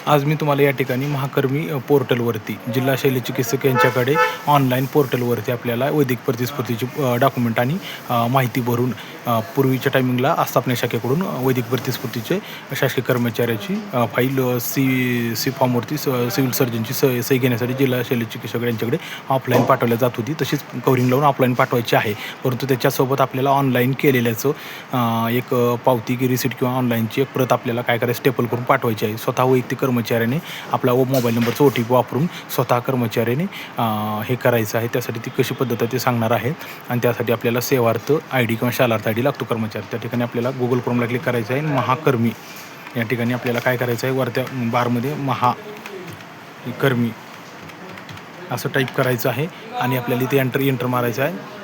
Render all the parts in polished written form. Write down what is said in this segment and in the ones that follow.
आज मी तुम्हाला या ठिकाणी महाकर्मी पोर्टलवरती जिल्हा शल्यचिकित्सक यांच्याकडे ऑनलाईन पोर्टलवरती आपल्याला वैद्यकीय प्रतिस्पर्धीची डॉक्युमेंट आणि माहिती भरून पूर्वीच्या टायमिंगला आस्थापना शाखेकडून वैद्यकीय प्रतिस्पर्धीचे शासकीय कर्मचाऱ्याची फाईल सी फॉर्मवरती सिव्हिल सर्जनची सही घेण्यासाठी जिल्हा शल्यचिकित्सक यांच्याकडे ऑफलाईन पाठवल्या जात होती. तशीच कवरिंग लावून ऑफलाईन पाठवायची आहे. परंतु त्याच्यासोबत आपल्याला ऑनलाईन केलेल्याचं एक पावती की रिसिट किंवा ऑनलाईनची एक प्रत आपल्याला काय करायचं स्टेपल करून पाठवायची आहे. स्वतः वैयक्तिक कर्मचाऱ्याने आपला मोबाईल नंबरचा OTP वापरून स्वतः कर्मचाऱ्याने हे करायचं आहे. त्यासाठी ती कशी पद्धत आहे ते सांगणार आहे. आणि त्यासाठी आपल्याला सेवार्थ ID किंवा शालार्थ ID लागतो कर्मचारी. त्या ठिकाणी आपल्याला गुगल क्रोमला क्लिक करायचं आहे. महाकर्मी या ठिकाणी आपल्याला काय करायचं आहे, वरत्या बारमध्ये महाकर्मी असं टाईप करायचं आहे आणि आपल्याला इथे एंटर मारायचं आहे.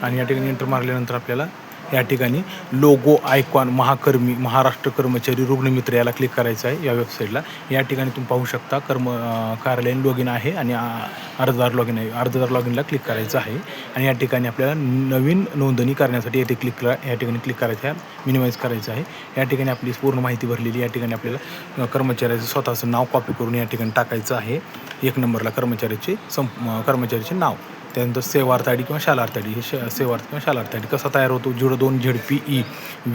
आणि या ठिकाणी एंटर मारल्यानंतर आपल्याला या ठिकाणी लोगो आयकॉन महाकर्मी महाराष्ट्र कर्मचारी रुग्णमित्र याला क्लिक करायचं आहे. या वेबसाईटला या ठिकाणी तुम्ही पाहू शकता कार्यालयीन लॉगिन आहे आणि अर्जदार लॉगिन आहे. अर्जदार लॉगिनला क्लिक करायचं आहे आणि या ठिकाणी आपल्याला नवीन नोंदणी करण्यासाठी या ठिकाणी क्लिक करायचं आहे. मिनिमाइज करायचं आहे. या ठिकाणी आपली पूर्ण माहिती भरलेली या ठिकाणी आपल्याला कर्मचाऱ्याचं स्वतःचं नाव कॉपी करून या ठिकाणी टाकायचं आहे. 1 नंबरला कर्मचाऱ्याचे नाव, त्यानंतर सेवार्थ ID किंवा शालार्थ ID. हे सेवार्थ किंवा शालार्थ ID कसा तयार होतो, 02 ZPE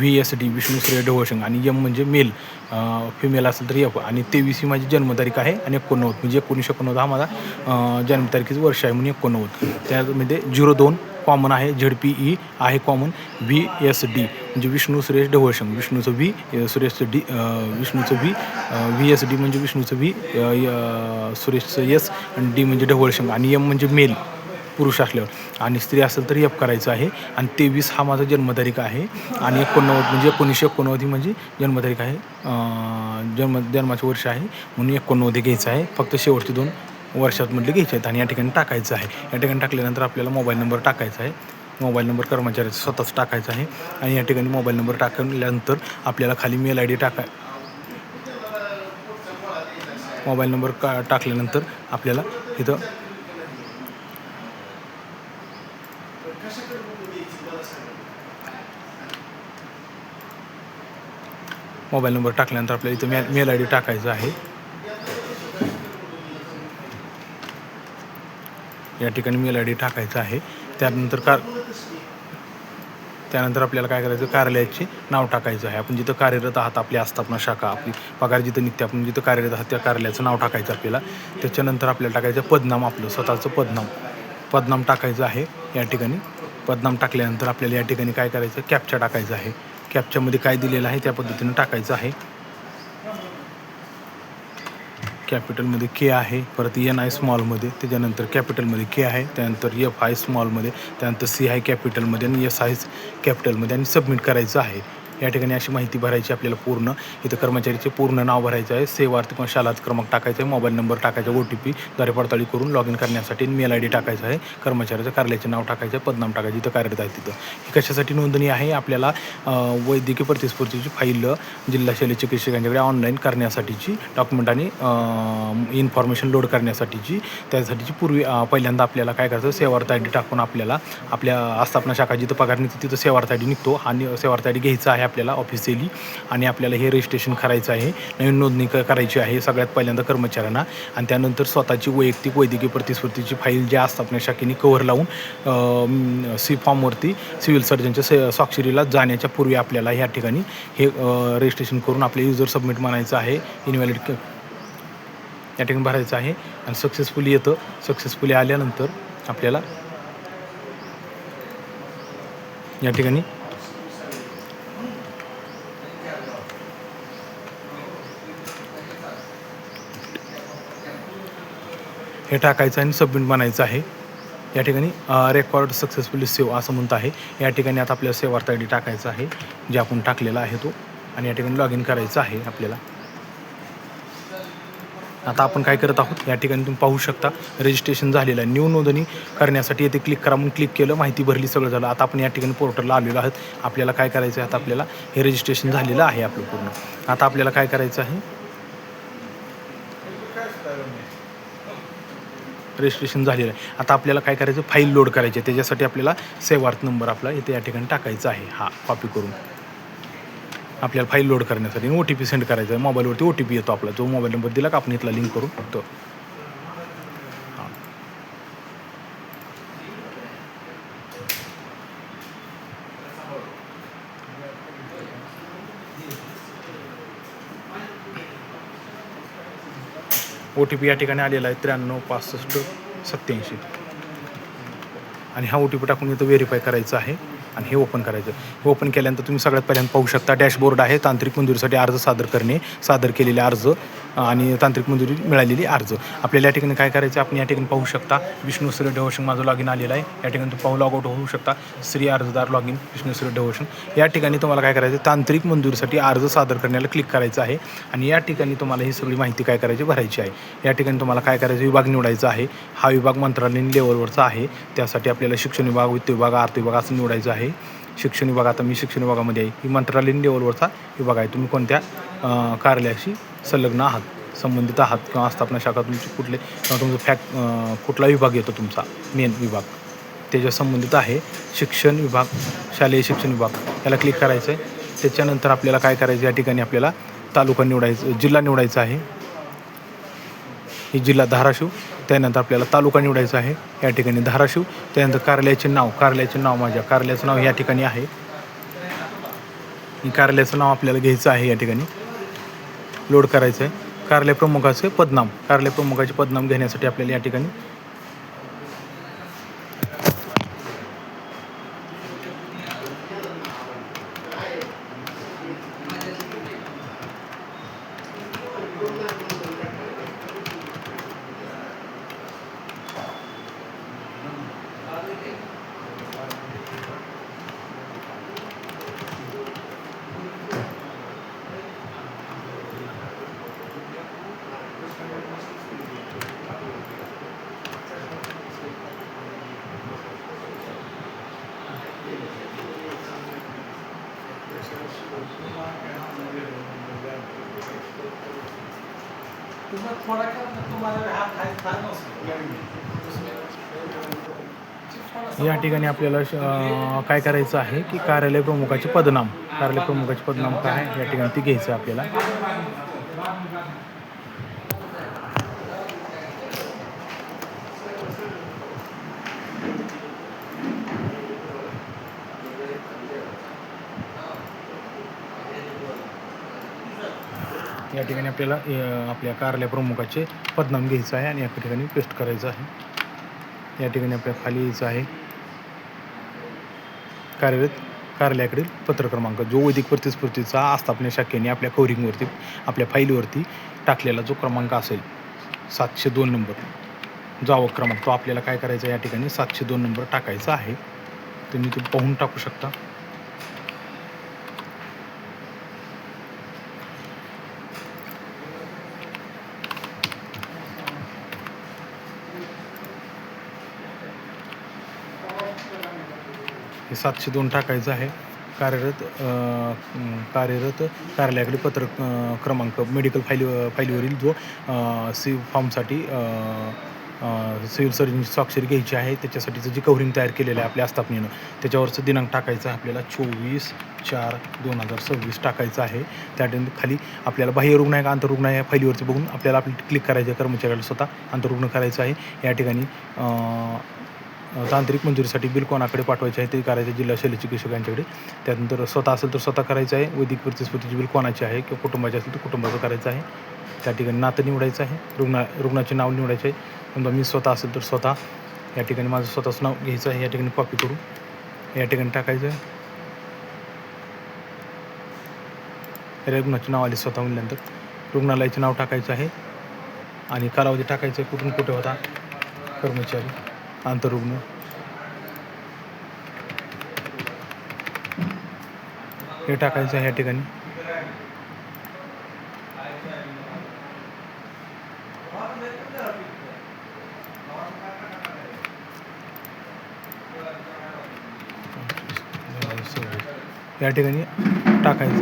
VSD विष्णू श्रेय ढवळशंग आणि M म्हणजे मेल, फिमेल असेल तर F आणि 23 ही माझी जन्मतारीख आहे आणि 89 म्हणजे 1989 हा माझा जन्मतारखेचं वर्ष आहे म्हणून 89. त्यामध्ये 02 कॉमन आहे, ZPE आहे कॉमन, VSD म्हणजे Vishnu Suresh ढवळशंग, विष्णूचं V सुरेशचं D, विष्णूचं V, VSD म्हणजे विष्णूचं V, सुरेशचं S आणि D म्हणजे ढवळशंग आणि M म्हणजे मेल पुरुष असल्यावर आणि स्त्री असेल तर F करायचं आहे. आणि 23 हा माझा जन्मतारीख आहे आणि 89 म्हणजे 1989 ही म्हणजे जन्मतारीख आहे, जन्माचं वर्ष आहे म्हणून 89 घ्यायचं आहे. फक्त शेवटचे 2 वर्षातमधले घ्यायचे आहेत आणि या ठिकाणी टाकायचं आहे. या ठिकाणी टाकल्यानंतर आपल्याला मोबाईल नंबर टाकायचा आहे. मोबाईल नंबर कर्मचाऱ्याचा स्वतःच टाकायचा आहे आणि या ठिकाणी मोबाईल नंबर टाकल्यानंतर आपल्याला खाली मेल ID मोबाईल नंबर टाकल्यानंतर आपल्याला इथं मोबाईल नंबर टाकल्यानंतर आपल्याला इथं मेल ID टाकायचा आहे. या ठिकाणी मेल ID टाकायचं आहे. त्यानंतर आपल्याला काय करायचं, कार्यालयाचे नाव टाकायचं आहे. आपण जिथं कार्यरत आहात, आपली आस्थापना शाखा, आपली पगार जिथं निघते, आपण जिथं कार्यरत आहात त्या कार्यालयाचं नाव टाकायचं आपल्याला. त्याच्यानंतर आपल्याला टाकायचं पदनाम, आपलं स्वतःचं पदनाम टाकायचं आहे. या ठिकाणी पदनाम टाकल्यानंतर आपल्याला या ठिकाणी काय करायचं, कॅप्चा टाकायचं आहे. कॅप्चामध्ये काय दिलेलं आहे त्या पद्धतीनं टाकायचं आहे. कॅपिटलमध्ये K आहे, परत NI स्मॉलमध्ये, त्याच्यानंतर कॅपिटलमध्ये K आहे, त्यानंतर F आहे स्मॉलमध्ये, त्यानंतर C आहे कॅपिटलमध्ये आणि S आहे कॅपिटलमध्ये आणि सबमिट करायचं आहे. या ठिकाणी अशी माहिती भरायची आपल्याला पूर्ण. इथं कर्मचारीचे पूर्ण नाव भरायचं आहे, सेवार्थ किंवा शालार्थ क्रमांक टाकायचा आहे, मोबाईल नंबर टाकायचा, OTP द्वारे पडताळणी करून लॉग इन करण्यासाठी मेल ID टाकायचा आहे, कर्मचाऱ्याचं कार्यालयाचे नाव टाकायचं आहे, पदनाम टाकायचं, इथं कार्यरत आहे तिथं. ही कशासाठी नोंदणी आहे, आपल्याला वैद्यकीय प्रतिस्पर्धीची फाईल जिल्हा शल्यचिकित्सकांच्याकडे ऑनलाईन करण्यासाठीची डॉक्युमेंट आणि इन्फॉर्मेशन लोड करण्यासाठीची. त्यासाठीची पहिल्यांदा आपल्याला काय करायचं, सेवार्थ ID टाकून आपल्याला आपल्या आस्थापना शाखा जिथं पगार निघते तिथं सेवार्थ ID निघतो आणि सेवार्थ ID घ्यायचा आहे आपल्याला ऑफिशियली आणि आपल्याला हे रजिस्ट्रेशन करायचं आहे. नवीन नोंदणी करायची आहे सगळ्यात पहिल्यांदा कर्मचाऱ्यांना आणि त्यानंतर स्वतःची वैयक्तिक वैद्यकीय प्रतिस्पर्धीची फाईल ज्या आस्थापना शाखेने कव्हर लावून C फॉर्मवरती सिव्हिल सर्जनच्या स्वाक्षरीला जाण्याच्या पूर्वी आपल्याला ह्या ठिकाणी हे रजिस्ट्रेशन करून आपले युजर सबमिट म्हणायचं आहे. इनव्हॅलिड या ठिकाणी भरायचं आहे आणि सक्सेसफुली येतं. सक्सेसफुली आल्यानंतर आपल्याला या ठिकाणी हे टाकायचं आणि सबमिट बनायचं आहे. या ठिकाणी रेकॉर्ड सक्सेसफुली सेव्ह असं म्हणत आहे. या ठिकाणी आता आपल्याला सेवार्थ ID टाकायचा आहे जे आपण टाकलेला आहे तो आणि या ठिकाणी लॉग इन करायचं आहे आपल्याला. आता आपण काय करत आहोत, या ठिकाणी तुम्ही पाहू शकता रजिस्ट्रेशन झालेलं आहे. न्यू नोंदणी करण्यासाठी येथे क्लिक करा म्हणून क्लिक केलं, माहिती भरली, सगळं झालं. आता आपण या ठिकाणी पोर्टलला आलेलो आहोत. आपल्याला काय करायचं आहे, आता आपल्याला हे रजिस्ट्रेशन झालेलं आहे आपलं पूर्ण. आता आपल्याला काय करायचं आहे, रजिस्ट्रेशन झालेलं आहे. आता आपल्याला काय करायचं, फाईल लोड करायची आहे. त्याच्यासाठी आपल्याला सेवार्थ नंबर आपला इथे या ठिकाणी टाकायचा आहे. हा कॉपी करून आपल्याला फाईल लोड करण्यासाठी OTP सेंड करायचा आहे. मोबाईलवरती OTP येतो आपला, जो मोबाईल नंबर दिला का आपण इथला लिंक करू तो. हां OTP या ठिकाणी आलेला आहे 936587 आणि हा OTP टाकून इथं व्हेरीफाय करायचं आहे आणि हे ओपन करायचं. हे ओपन केल्यानंतर तुम्ही सगळ्यात पहिल्यांदा पाहू शकता डॅशबोर्ड आहे. तांत्रिक मंजुरीसाठी अर्ज सादर करणे, सादर केलेले अर्ज आणि तांत्रिक मंजुरी मिळालेली अर्ज. आपल्याला या ठिकाणी काय करायचं, आपण या ठिकाणी पाहू शकता विष्णू श्री डेव्होशन माझं लॉगिन आलेलं आहे. या ठिकाणी तुम्ही लॉग आउट होऊ शकता. श्री अर्जदार लॉगिन विष्णू श्री डेव्होशन. या ठिकाणी तुम्हाला काय करायचं, तांत्रिक मंजुरीसाठी अर्ज सादर करण्याला क्लिक करायचं आहे आणि या ठिकाणी तुम्हाला ही सगळी माहिती काय करायची, भरायची आहे. या ठिकाणी तुम्हाला काय करायचं, विभाग निवडायचा आहे. हा विभाग मंत्रालयीन लेवलवरचा आहे. त्यासाठी आपल्याला शिक्षण विभाग, वित्त विभाग, अर्थ विभाग असं निवडायचं आहे. शिक्षण विभाग, आता मी शिक्षण विभागामध्ये आहे. ही मंत्रालयीन लेवलवरचा विभाग आहे. तुम्ही कोणत्या कार्यालयाशी संलग्न आहात, संबंधित आहात किंवा आस्थापना शाखा तुमची कुठले किंवा तुमचं कुठला विभाग येतो तुमचा मेन विभाग त्याच्या संबंधित आहे. शिक्षण विभाग, शालेय शिक्षण विभाग याला क्लिक करायचं आहे. त्याच्यानंतर आपल्याला काय करायचं, या ठिकाणी आपल्याला तालुका निवडायचं, जिल्हा निवडायचा आहे. ही जिल्हा धाराशिव. त्यानंतर आपल्याला तालुका निवडायचा आहे, या ठिकाणी धाराशिव. त्यानंतर कार्यालयाचे नाव, माझ्या कार्यालयाचं नाव या ठिकाणी आहे. कार्यालयाचं नाव आपल्याला घ्यायचं आहे, या ठिकाणी लोड करायचं आहे. कार्यालय प्रमुखाचे पदनाम, कार्यालय प्रमुखाचे पदनाम घेण्यासाठी आपल्याला या ठिकाणी या ठिकाणी आपल्याला काय करायचं आहे की कार्यालय प्रमुखाचे पदनाम, कार्यालय प्रमुखाचे पदनाम काय आहे या ठिकाणी ते घ्यायचं आहे आपल्याला. या ठिकाणी आपल्याला आपल्या कार्यालय प्रमुखाचे पदनाम घ्यायचं आहे आणि या ठिकाणी पेस्ट करायचं आहे. या ठिकाणी आपल्याला खाली यायचं आहे कार्यरत कार्यालयाकडील पत्र क्रमांक, जो वैदिक प्रतिस्फूर्तीचा आस्थापना शाखेने आपल्या कव्हरिंगवरती, आपल्या फाईलवरती टाकलेला जो क्रमांक असेल 702 नंबर, जो आवक क्रमांक, तो आपल्याला काय करायचा, या ठिकाणी 702 नंबर टाकायचा आहे. तुम्ही ते पाहून टाकू शकता. हे 702 टाकायचं आहे. कार्यरत कार्यालयाकडे पत्र क्रमांक, मेडिकल फाईलवरील जो फॉर्मसाठी सिव्हिल सर्जनची स्वाक्षरी घ्यायची आहे, त्याच्यासाठीचं जी कव्हरिंग तयार केलेलं आहे आपल्या आस्थापनेनं, त्याच्यावरचं दिनांक टाकायचा आहे आपल्याला 24/4/2026 टाकायचं आहे. त्या खाली आपल्याला बाह्य रुग्ण आहे का आंतररुग्ण आहे या फाईलीवरती बघून आपल्याला क्लिक करायचं आहे. कर्मचाऱ्याला स्वतः आंतररुग्ण करायचं आहे. या ठिकाणी तांत्रिक मंजुरीसाठी बिल कोणाकडे पाठवायचे आहे ते करायचं, जिल्हा शल्य चिकित्सक यांच्याकडे. त्यानंतर स्वतः असेल तर स्वतः करायचं आहे. वैदिक प्रतिस्फूर्तीचे बिल कोणाचे आहे किंवा कुटुंबाचे असेल तर कुटुंबाचं करायचं आहे. त्या ठिकाणी नातं निवडायचं आहे. रुग्णाचे नाव निवडायचे आहे. समजा मी स्वतः असेल तर स्वतः, या ठिकाणी माझं स्वतःचं नाव घ्यायचं आहे. या ठिकाणी कॉपी करून या ठिकाणी टाकायचं आहे. रुग्णाचे नाव आले स्वतः म्हणल्यानंतर रुग्णालयाचे नाव टाकायचं आहे आणि कालावधी टाकायचं आहे, कुठून कुठे होता कर्मचारी, आंतररुग्ण. हे टाकायचं आहे या ठिकाणी. या ठिकाणी टाकायचं आहे.